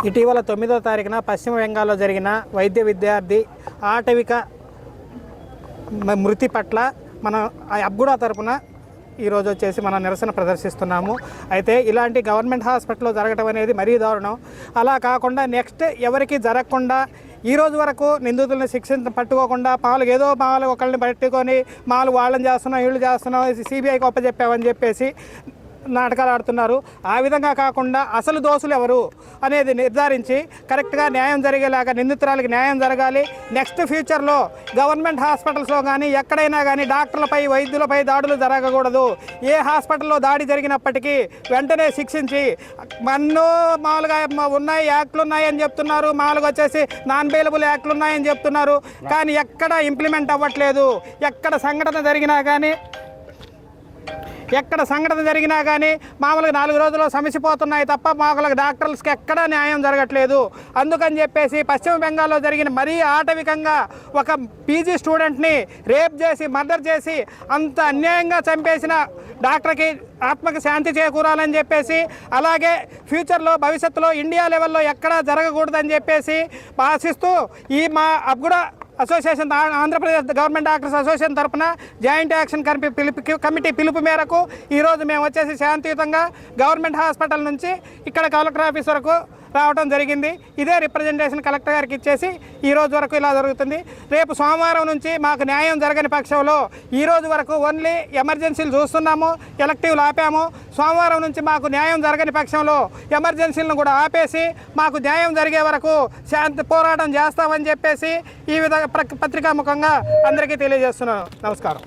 ఇటీవల 9వ తారీఖున పశ్చిమ బెంగాల్లో జరిగిన వైద్య విద్యార్థి ఆటవిక మృతి పట్ల మన అబ్గుడా తరపున ఈరోజు వచ్చేసి మనం నిరసన ప్రదర్శిస్తున్నాము. అయితే ఇలాంటి గవర్నమెంట్ హాస్పిటల్లో జరగడం అనేది మరీ దారుణం. అలా కాకుండా నెక్స్ట్ ఎవరికి జరగకుండా ఈ రోజు వరకు నిందితులను పట్టుకోకుండా ఏదో ఒకళ్ళని పట్టుకొని వాళ్ళని చేస్తున్నాం వీళ్ళు చేస్తున్నాం సిబిఐకి ఒప్పచెప్పామని చెప్పేసి నాటకాలు ఆడుతున్నారు. ఆ విధంగా కాకుండా అసలు దోషులు ఎవరు అనేది నిర్ధారించి కరెక్ట్గా న్యాయం జరిగేలాగా నిందితురాలకి న్యాయం జరగాలి. నెక్స్ట్ ఫ్యూచర్లో గవర్నమెంట్ హాస్పిటల్స్లో కానీ ఎక్కడైనా కానీ డాక్టర్లపై వైద్యులపై దాడులు జరగకూడదు. ఏ హాస్పిటల్లో దాడి జరిగినప్పటికీ వెంటనే శిక్షించి మామూలుగా ఉన్నాయి యాక్ట్లు ఉన్నాయని చెప్తున్నారు, మామూలుగా వచ్చేసి నాన్ బెయిలబుల్ యాక్ట్లు ఉన్నాయని చెప్తున్నారు. కానీ ఎక్కడ ఇంప్లిమెంట్ అవ్వట్లేదు. ఎక్కడ సంఘటన జరిగినా కానీ మామూలుగా 4 రోజుల్లో సమసిపోతున్నాయి తప్ప మామూలుగా డాక్టర్స్కి ఎక్కడా న్యాయం జరగట్లేదు. అందుకని చెప్పేసి పశ్చిమ బెంగాల్లో జరిగిన మరీ ఆటవికంగా ఒక పీజీ స్టూడెంట్ని రేప్ చేసి మర్డర్ చేసి అంత అన్యాయంగా చంపేసిన డాక్టర్కి ఆత్మకి శాంతి చేకూరాలని చెప్పేసి, అలాగే ఫ్యూచర్లో భవిష్యత్తులో ఇండియా లెవెల్లో ఎక్కడా జరగకూడదని చెప్పేసి ఆశిస్తూ ఈ మా అబ్గుడా association Andhra Pradesh government doctors association తరఫున జాయింట్ యాక్షన్ కమిటీ పిలుపు మేరకు ఈరోజు మేము వచ్చేసి శాంతియుతంగా గవర్నమెంట్ హాస్పిటల్ నుంచి ఇక్కడ కలెక్టర్ ఆఫీస్ వరకు రావడం జరిగింది. ఇదే రిప్రజెంటేషన్ కలెక్టర్ గారికి ఇచ్చేసి ఈ రోజు వరకు ఇలా జరుగుతుంది. రేపు సోమవారం నుంచి మాకు న్యాయం జరగని పక్షంలో ఈ రోజు వరకు ఓన్లీ ఎమర్జెన్సీలు చూస్తున్నాము, ఎలక్టివ్లు ఆపాము. సోమవారం నుంచి మాకు న్యాయం జరగని పక్షంలో ఎమర్జెన్సీలను కూడా ఆపేసి మాకు న్యాయం జరిగే వరకు శాంతి పోరాటం చేస్తామని చెప్పేసి ఈ విధంగా పత్రికాముఖంగా అందరికీ తెలియజేస్తున్నాను. నమస్కారం.